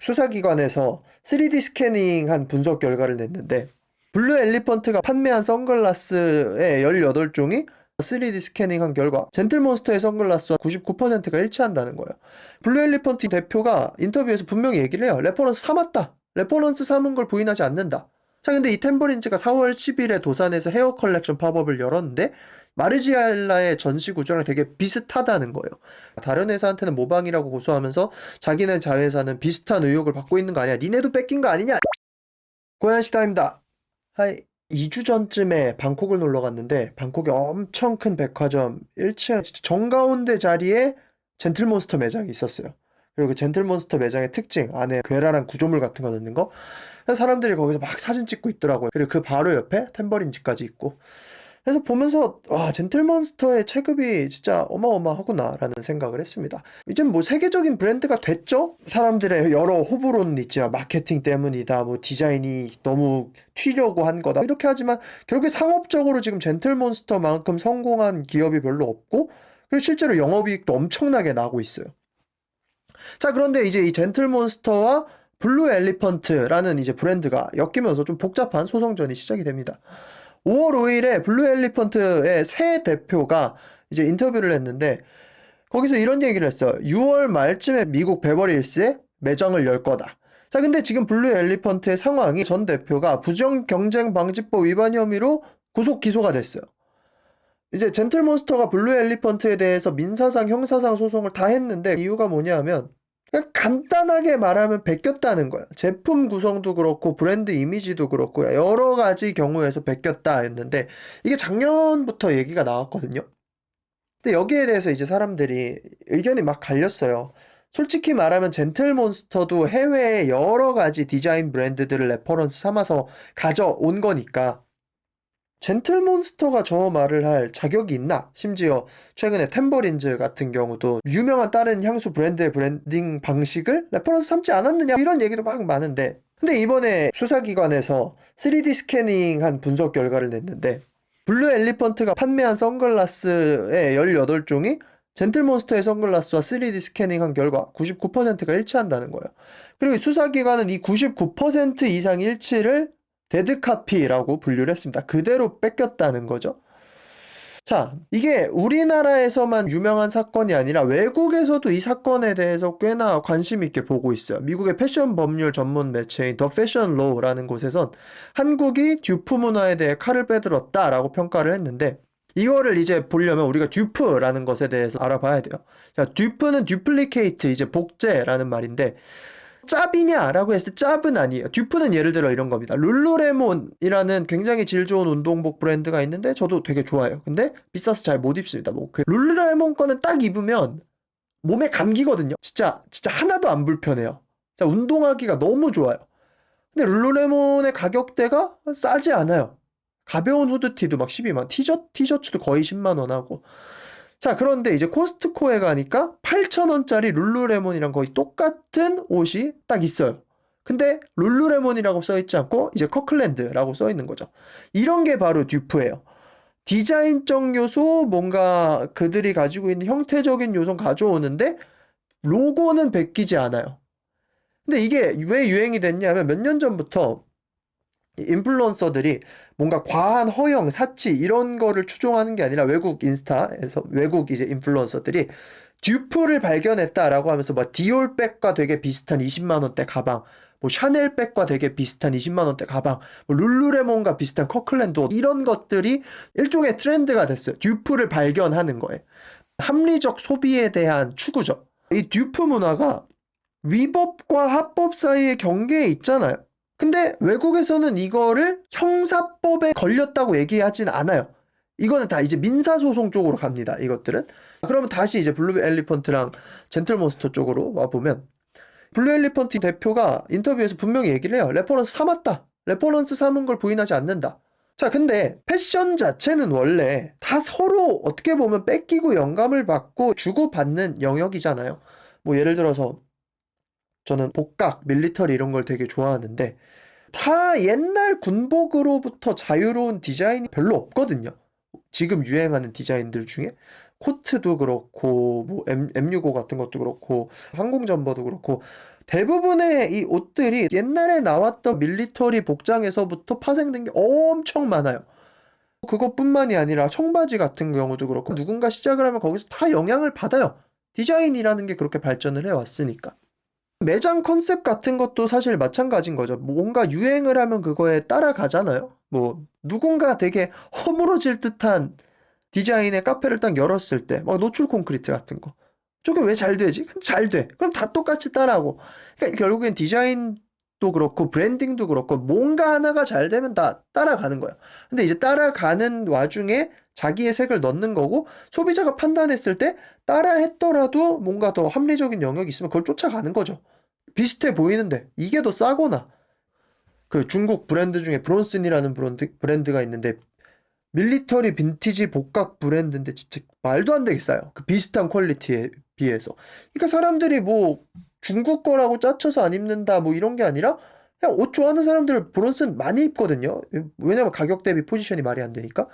수사기관에서 3D 스캐닝한 분석 결과를 냈는데 블루 엘리펀트가 판매한 선글라스의 18종이 3D 스캐닝한 결과 젠틀몬스터의 선글라스와 99%가 일치한다는 거예요. 블루 엘리펀트 대표가 인터뷰에서 분명히 얘기를 해요. 레퍼런스 삼았다. 레퍼런스 삼은 걸 부인하지 않는다. 자, 근데 이 템버린즈가 4월 10일에 도산에서 헤어 컬렉션 팝업을 열었는데 마르지엘라의 전시 구조랑 되게 비슷하다는 거예요. 다른 회사한테는 모방이라고 고소하면서 자기네 자회사는 비슷한 의혹을 받고 있는 거 아니야? 니네도 뺏긴 거 아니냐? 고양시다입니다. 한 2주 전쯤에 방콕을 놀러 갔는데 방콕에 엄청 큰 백화점 1층 진짜 정가운데 자리에 젠틀몬스터 매장이 있었어요. 그리고 그 젠틀몬스터 매장의 특징 안에 괴랄한 구조물 같은 거 넣는 거 그래서 사람들이 거기서 막 사진 찍고 있더라고요. 그리고 그 바로 옆에 탬버린집까지 있고 그래서 보면서 와 젠틀몬스터의 체급이 진짜 어마어마하구나 라는 생각을 했습니다. 이젠 뭐 세계적인 브랜드가 됐죠? 사람들의 여러 호불호는 있지만 마케팅 때문이다 뭐 디자인이 너무 튀려고 한 거다 이렇게 하지만 결국에 상업적으로 지금 젠틀몬스터만큼 성공한 기업이 별로 없고 그리고 실제로 영업이익도 엄청나게 나고 있어요. 자, 그런데 이제 이 젠틀몬스터와 블루 엘리펀트라는 이제 브랜드가 엮이면서 좀 복잡한 소송전이 시작이 됩니다. 5월 5일에 블루 엘리펀트의 새 대표가 이제 인터뷰를 했는데 거기서 이런 얘기를 했어요. 6월 말쯤에 미국 베버리힐스에 매장을 열 거다. 자, 근데 지금 블루 엘리펀트의 상황이 전 대표가 부정경쟁방지법 위반 혐의로 구속 기소가 됐어요. 이제 젠틀몬스터가 블루 엘리펀트에 대해서 민사상, 형사상 소송을 다 했는데 이유가 뭐냐면 그냥 간단하게 말하면 베꼈다는 거야. 제품 구성도 그렇고 브랜드 이미지도 그렇고 여러 가지 경우에서 베꼈다 했는데 이게 작년부터 얘기가 나왔거든요. 근데 여기에 대해서 이제 사람들이 의견이 막 갈렸어요. 솔직히 말하면 젠틀몬스터도 해외의 여러 가지 디자인 브랜드들을 레퍼런스 삼아서 가져온 거니까 젠틀몬스터가 저 말을 할 자격이 있나? 심지어 최근에 템버린즈 같은 경우도 유명한 다른 향수 브랜드의 브랜딩 방식을 레퍼런스 삼지 않았느냐 이런 얘기도 막 많은데 근데 이번에 수사기관에서 3D 스캐닝한 분석 결과를 냈는데 블루 엘리펀트가 판매한 선글라스의 18종이 젠틀몬스터의 선글라스와 3D 스캐닝한 결과 99%가 일치한다는 거예요. 그리고 수사기관은 이 99% 이상 일치를 데드카피라고 분류를 했습니다. 그대로 뺏겼다는 거죠. 자, 이게 우리나라에서만 유명한 사건이 아니라 외국에서도 이 사건에 대해서 꽤나 관심 있게 보고 있어요. 미국의 패션 법률 전문 매체인 더 패션 로우라는 곳에선 한국이 듀프 문화에 대해 칼을 빼들었다라고 평가를 했는데 이거를 이제 보려면 우리가 듀프라는 것에 대해서 알아봐야 돼요. 자, 듀프는 듀플리케이트, 이제 복제라는 말인데 짭이냐라고 했을 때 짭은 아니에요. 듀프는 예를 들어 이런 겁니다. 룰루레몬이라는 굉장히 질 좋은 운동복 브랜드가 있는데 저도 되게 좋아해요. 근데 비싸서 잘 못 입습니다. 뭐 그 룰루레몬 거는 딱 입으면 몸에 감기거든요. 진짜 하나도 안 불편해요. 자, 운동하기가 너무 좋아요. 근데 룰루레몬의 가격대가 싸지 않아요. 가벼운 후드티도 막 12만, 티셔츠도 거의 10만 원 하고. 자, 그런데 이제 코스트코에 가니까 8,000원짜리 룰루레몬이랑 거의 똑같은 옷이 딱 있어요. 근데 룰루레몬이라고 써있지 않고 이제 커클랜드라고 써있는 거죠. 이런 게 바로 듀프예요. 디자인적 요소, 뭔가 그들이 가지고 있는 형태적인 요소 가져오는데 로고는 베끼지 않아요. 근데 이게 왜 유행이 됐냐면 몇 년 전부터 인플루언서들이 뭔가 과한 허영, 사치 이런 거를 추종하는 게 아니라 외국 인스타에서 외국 이제 인플루언서들이 듀프를 발견했다라고 하면서 뭐 디올백과 되게 비슷한 20만 원대 가방, 뭐 샤넬백과 되게 비슷한 20만 원대 가방, 뭐 룰루레몬과 비슷한 커클랜드 옷 이런 것들이 일종의 트렌드가 됐어요. 듀프를 발견하는 거예요. 합리적 소비에 대한 추구죠. 이 듀프 문화가 위법과 합법 사이의 경계에 있잖아요. 근데 외국에서는 이거를 형사법에 걸렸다고 얘기하진 않아요. 이거는 다 이제 민사소송 쪽으로 갑니다. 이것들은. 그러면 다시 이제 블루 엘리펀트랑 젠틀몬스터 쪽으로 와보면 블루 엘리펀트 대표가 인터뷰에서 분명히 얘기를 해요. 레퍼런스 삼았다. 레퍼런스 삼은 걸 부인하지 않는다. 자, 근데 패션 자체는 원래 다 서로 어떻게 보면 뺏기고 영감을 받고 주고받는 영역이잖아요. 뭐 예를 들어서 저는 복각, 밀리터리 이런 걸 되게 좋아하는데 다 옛날 군복으로부터 자유로운 디자인이 별로 없거든요. 지금 유행하는 디자인들 중에 코트도 그렇고 뭐 M65 같은 것도 그렇고 항공점퍼도 그렇고 대부분의 이 옷들이 옛날에 나왔던 밀리터리 복장에서부터 파생된 게 엄청 많아요. 그것뿐만이 아니라 청바지 같은 경우도 그렇고 누군가 시작을 하면 거기서 다 영향을 받아요. 디자인이라는 게 그렇게 발전을 해왔으니까. 매장 컨셉 같은 것도 사실 마찬가지인 거죠. 뭔가 유행을 하면 그거에 따라가잖아요. 뭐 누군가 되게 허물어질 듯한 디자인의 카페를 딱 열었을 때 막 노출 콘크리트 같은 거. 저게 왜 잘 되지? 잘 돼. 그럼 다 똑같이 따라하고. 그러니까 결국엔 디자인도 그렇고 브랜딩도 그렇고 뭔가 하나가 잘 되면 다 따라가는 거야. 근데 이제 따라가는 와중에 자기의 색을 넣는 거고 소비자가 판단했을 때 따라했더라도 뭔가 더 합리적인 영역이 있으면 그걸 쫓아가는 거죠. 비슷해 보이는데 이게 더 싸거나 그 중국 브랜드 중에 브론슨이라는 브랜드가 있는데 밀리터리 빈티지 복각 브랜드인데 진짜 말도 안 되게 싸요. 그 비슷한 퀄리티에 비해서. 그러니까 사람들이 뭐 중국 거라고 짜쳐서 안 입는다 뭐 이런 게 아니라 그냥 옷 좋아하는 사람들 브론슨 많이 입거든요. 왜냐면 가격 대비 포지션이 말이 안 되니까.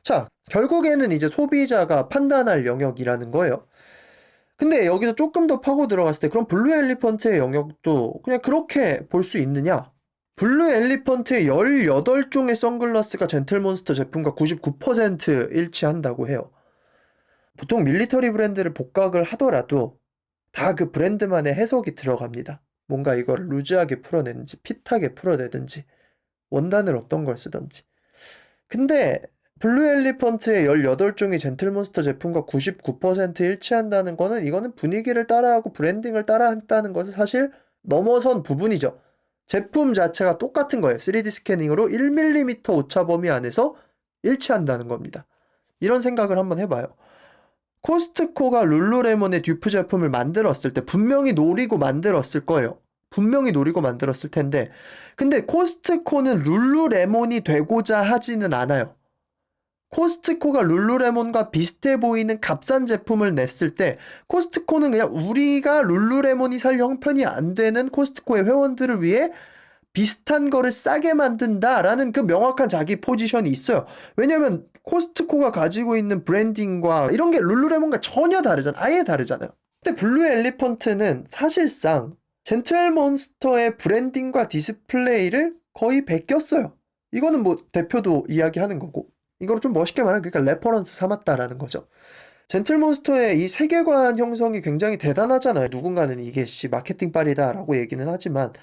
자, 결국에는 이제 소비자가 판단할 영역이라는 거예요. 근데 여기서 조금 더 파고 들어갔을 때 그럼 블루 엘리펀트의 영역도 그냥 그렇게 볼 수 있느냐? 블루 엘리펀트의 18종의 선글라스가 젠틀몬스터 제품과 99% 일치한다고 해요. 보통 밀리터리 브랜드를 복각을 하더라도 다 그 브랜드만의 해석이 들어갑니다. 뭔가 이걸 루즈하게 풀어내는지 핏하게 풀어내든지 원단을 어떤 걸 쓰든지. 근데 블루 엘리펀트의 18종이 젠틀몬스터 제품과 99% 일치한다는 거는 이거는 분위기를 따라하고 브랜딩을 따라한다는 것을 사실 넘어선 부분이죠. 제품 자체가 똑같은 거예요. 3D 스캐닝으로 1mm 오차 범위 안에서 일치한다는 겁니다. 이런 생각을 한번 해봐요. 코스트코가 룰루레몬의 듀프 제품을 만들었을 때 분명히 노리고 만들었을 거예요. 분명히 노리고 만들었을 텐데 근데 코스트코는 룰루레몬이 되고자 하지는 않아요. 코스트코가 룰루레몬과 비슷해 보이는 값싼 제품을 냈을 때 코스트코는 그냥 우리가 룰루레몬이 살 형편이 안 되는 코스트코의 회원들을 위해 비슷한 거를 싸게 만든다라는 그 명확한 자기 포지션이 있어요. 왜냐면 코스트코가 가지고 있는 브랜딩과 이런 게 룰루레몬과 전혀 다르잖아. 아예 다르잖아요. 근데 블루 엘리펀트는 사실상 젠틀몬스터의 브랜딩과 디스플레이를 거의 베꼈어요. 이거는 뭐 대표도 이야기하는 거고 이걸 좀 멋있게 말하면 그러니까 레퍼런스 삼았다라는 거죠. 젠틀몬스터의 이 세계관 형성이 굉장히 대단하잖아요. 누군가는 이게 마케팅 빨이다라고 얘기는 하지만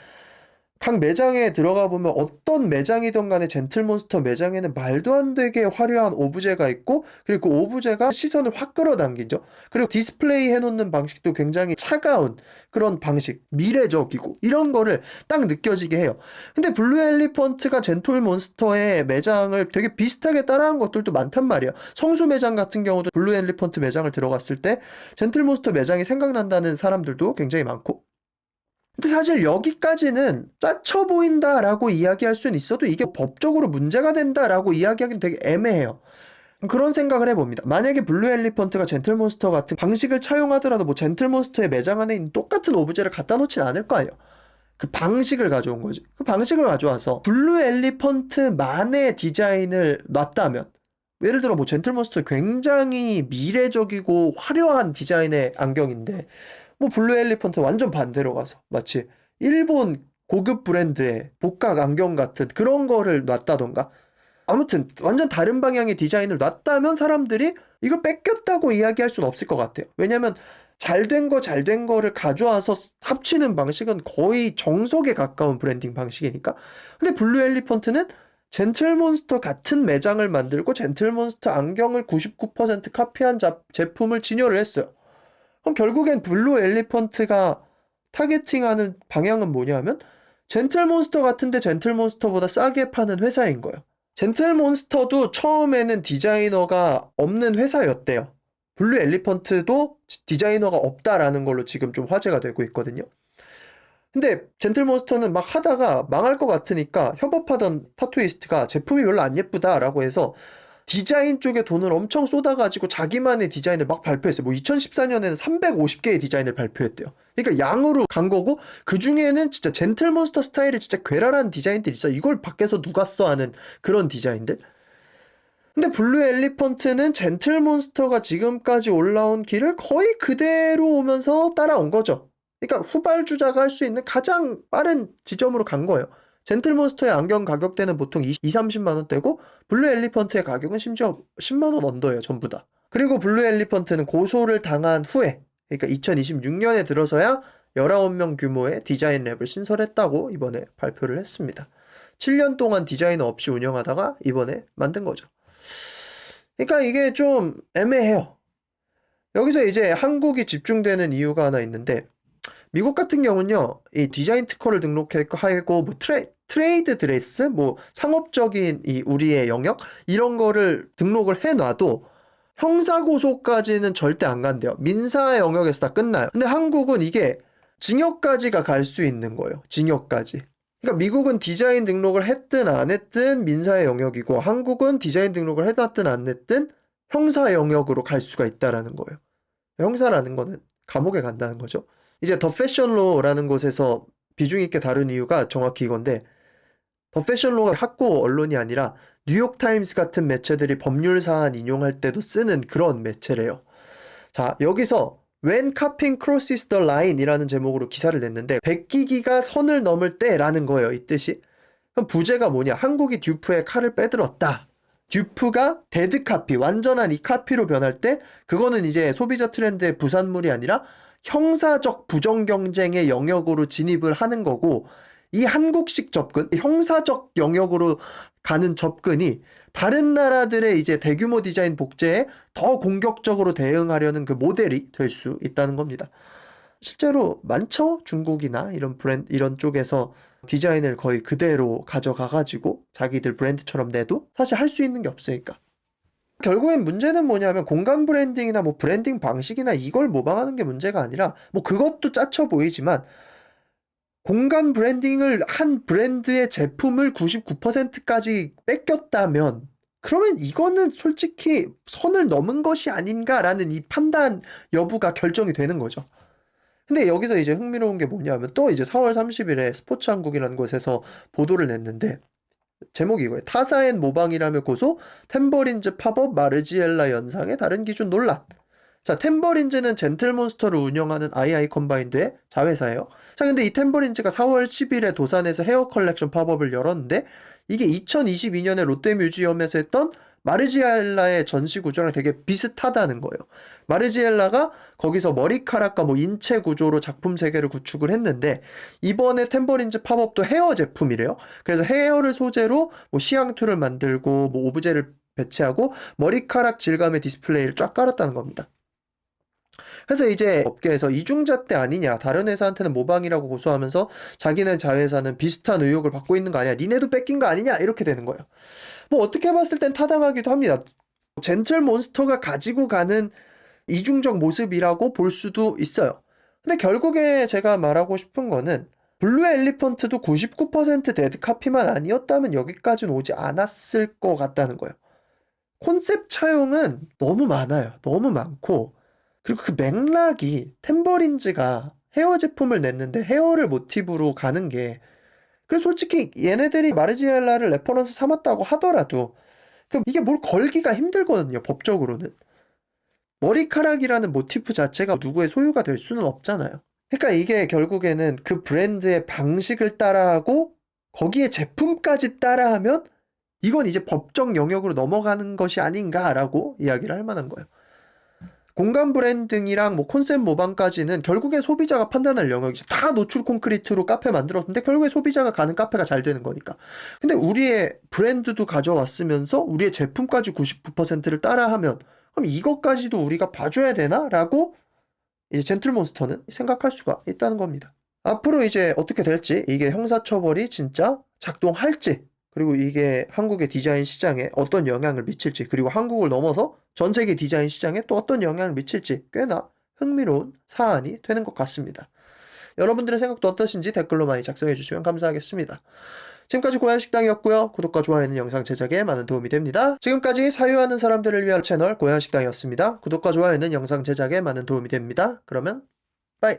각 매장에 들어가 보면 어떤 매장이든 간에 젠틀몬스터 매장에는 말도 안 되게 화려한 오브제가 있고 그리고 그 오브제가 시선을 확 끌어당기죠. 그리고 디스플레이 해놓는 방식도 굉장히 차가운 그런 방식, 미래적이고 이런 거를 딱 느껴지게 해요. 근데 블루 엘리펀트가 젠틀몬스터의 매장을 되게 비슷하게 따라한 것들도 많단 말이에요. 성수 매장 같은 경우도 블루 엘리펀트 매장을 들어갔을 때 젠틀몬스터 매장이 생각난다는 사람들도 굉장히 많고 근데 사실 여기까지는 짜쳐 보인다라고 이야기할 수는 있어도 이게 법적으로 문제가 된다라고 이야기하기는 되게 애매해요. 그런 생각을 해봅니다. 만약에 블루 엘리펀트가 젠틀몬스터 같은 방식을 차용하더라도 뭐 젠틀몬스터의 매장 안에 있는 똑같은 오브제를 갖다 놓진 않을 거 아니에요. 그 방식을 가져온 거지. 그 방식을 가져와서 블루 엘리펀트만의 디자인을 놨다면 예를 들어 뭐 젠틀몬스터 굉장히 미래적이고 화려한 디자인의 안경인데 뭐 블루 엘리펀트 완전 반대로 가서 마치 일본 고급 브랜드의 복각 안경 같은 그런 거를 놨다던가 아무튼 완전 다른 방향의 디자인을 놨다면 사람들이 이걸 뺏겼다고 이야기할 수는 없을 것 같아요. 왜냐면 잘 된 거를 가져와서 합치는 방식은 거의 정석에 가까운 브랜딩 방식이니까. 근데 블루 엘리펀트는 젠틀몬스터 같은 매장을 만들고 젠틀몬스터 안경을 99% 카피한 제품을 진열을 했어요. 그럼 결국엔 블루 엘리펀트가 타겟팅하는 방향은 뭐냐면 젠틀몬스터 같은데 젠틀몬스터보다 싸게 파는 회사인 거예요. 젠틀몬스터도 처음에는 디자이너가 없는 회사였대요. 블루 엘리펀트도 디자이너가 없다라는 걸로 지금 좀 화제가 되고 있거든요. 근데 젠틀몬스터는 막 하다가 망할 것 같으니까 협업하던 타투이스트가 제품이 별로 안 예쁘다라고 해서 디자인 쪽에 돈을 엄청 쏟아가지고 자기만의 디자인을 막 발표했어요. 뭐 2014년에는 350개의 디자인을 발표했대요. 그러니까 양으로 간 거고 그 중에는 진짜 젠틀몬스터 스타일의 진짜 괴랄한 디자인들이 있어. 이걸 밖에서 누가 써 하는 그런 디자인들. 근데 블루 엘리펀트는 젠틀몬스터가 지금까지 올라온 길을 거의 그대로 오면서 따라온 거죠. 그러니까 후발주자가 할 수 있는 가장 빠른 지점으로 간 거예요. 젠틀몬스터의 안경 가격대는 보통 30, 30만원대고 블루 엘리펀트의 가격은 심지어 10만원 언더예요. 전부 다. 그리고 블루 엘리펀트는 고소를 당한 후에, 그러니까 2026년에 들어서야 19명 규모의 디자인 랩을 신설했다고 이번에 발표를 했습니다. 7년 동안 디자이너 없이 운영하다가 이번에 만든 거죠. 그러니까 이게 좀 애매해요. 여기서 이제 한국이 집중되는 이유가 하나 있는데, 미국 같은 경우는요, 이 디자인 특허를 등록하고, 뭐 트레이드 드레스, 뭐 상업적인 이 우리의 영역, 이런 거를 등록을 해놔도 형사고소까지는 절대 안 간대요. 민사 영역에서 다 끝나요. 근데 한국은 이게 징역까지가 갈 수 있는 거예요. 징역까지. 그러니까 미국은 디자인 등록을 했든 안 했든 민사의 영역이고, 한국은 디자인 등록을 해놨든 안 했든 형사 영역으로 갈 수가 있다라는 거예요. 형사라는 거는 감옥에 간다는 거죠. 이제 더 패션로라는 곳에서 비중 있게 다룬 이유가 정확히 이건데, 더 패션로가 학고 언론이 아니라 뉴욕타임스 같은 매체들이 법률 사안 인용할 때도 쓰는 그런 매체래요. 자, 여기서 When Copying Crosses the Line 이라는 제목으로 기사를 냈는데, 베끼기가 선을 넘을 때라는 거예요, 이 뜻이. 그럼 부제가 뭐냐? 한국이 듀프의 칼을 빼들었다. 듀프가 데드 카피, 완전한 이 카피로 변할 때, 그거는 이제 소비자 트렌드의 부산물이 아니라 형사적 부정 경쟁의 영역으로 진입을 하는 거고, 이 한국식 접근, 형사적 영역으로 가는 접근이 다른 나라들의 이제 대규모 디자인 복제에 더 공격적으로 대응하려는 그 모델이 될 수 있다는 겁니다. 실제로 많죠? 중국이나 이런 브랜드, 이런 쪽에서 디자인을 거의 그대로 가져가가지고 자기들 브랜드처럼 내도 사실 할 수 있는 게 없으니까. 결국엔 문제는 뭐냐면 공간 브랜딩이나 뭐 브랜딩 방식이나 이걸 모방하는 게 문제가 아니라, 뭐 그것도 짜쳐 보이지만, 공간 브랜딩을 한 브랜드의 제품을 99%까지 뺏겼다면, 그러면 이거는 솔직히 선을 넘은 것이 아닌가라는 이 판단 여부가 결정이 되는 거죠. 근데 여기서 이제 흥미로운 게 뭐냐면, 또 이제 4월 30일에 스포츠한국이라는 곳에서 보도를 냈는데, 제목이 이거예요. 타사엔 모방이라며 고소, 템버린즈 팝업 마르지엘라 연상의 다른 기준 논란. 자, 템버린즈는 젠틀몬스터를 운영하는 아이아이 컴바인드의 자회사예요. 자, 근데 이 템버린즈가 4월 10일에 도산에서 헤어 컬렉션 팝업을 열었는데, 이게 2022년에 롯데뮤지엄에서 했던 마르지엘라의 전시 구조랑 되게 비슷하다는 거예요. 마르지엘라가 거기서 머리카락과 뭐 인체 구조로 작품 세계를 구축을 했는데, 이번에 템버린즈 팝업도 헤어 제품이래요. 그래서 헤어를 소재로 뭐 시향투를 만들고 뭐 오브제를 배치하고 머리카락 질감의 디스플레이를 쫙 깔았다는 겁니다. 그래서 이제 업계에서 이중잣대 아니냐, 다른 회사한테는 모방이라고 고소하면서 자기네 자회사는 비슷한 의혹을 받고 있는 거 아니야, 니네도 뺏긴 거 아니냐, 이렇게 되는 거예요. 뭐 어떻게 봤을 땐 타당하기도 합니다. 젠틀몬스터가 가지고 가는 이중적 모습이라고 볼 수도 있어요. 근데 결국에 제가 말하고 싶은 거는, 블루 엘리펀트도 99% 데드 카피만 아니었다면 여기까지는 오지 않았을 것 같다는 거예요. 콘셉트 차용은 너무 많아요. 너무 많고, 그리고 그 맥락이, 템버린즈가 헤어 제품을 냈는데 헤어를 모티브로 가는 게, 그래서 솔직히 얘네들이 마르지엘라를 레퍼런스 삼았다고 하더라도 그럼 이게 뭘 걸기가 힘들거든요, 법적으로는. 머리카락이라는 모티프 자체가 누구의 소유가 될 수는 없잖아요. 그러니까 이게 결국에는 그 브랜드의 방식을 따라하고 거기에 제품까지 따라하면 이건 이제 법적 영역으로 넘어가는 것이 아닌가라고 이야기를 할 만한 거예요. 공간 브랜딩이랑 뭐 콘셉트 모방까지는 결국에 소비자가 판단할 영역이죠. 다 노출 콘크리트로 카페 만들었는데 결국에 소비자가 가는 카페가 잘 되는 거니까. 근데 우리의 브랜드도 가져왔으면서 우리의 제품까지 99%를 따라하면, 그럼 이것까지도 우리가 봐줘야 되나? 라고 이제 젠틀몬스터는 생각할 수가 있다는 겁니다. 앞으로 이제 어떻게 될지, 이게 형사처벌이 진짜 작동할지, 그리고 이게 한국의 디자인 시장에 어떤 영향을 미칠지, 그리고 한국을 넘어서 전 세계 디자인 시장에 또 어떤 영향을 미칠지 꽤나 흥미로운 사안이 되는 것 같습니다. 여러분들의 생각도 어떠신지 댓글로 많이 작성해 주시면 감사하겠습니다. 지금까지 고양식당이었고요. 구독과 좋아요는 영상 제작에 많은 도움이 됩니다. 지금까지 사유하는 사람들을 위한 채널 고양식당이었습니다. 구독과 좋아요는 영상 제작에 많은 도움이 됩니다. 그러면 빠이!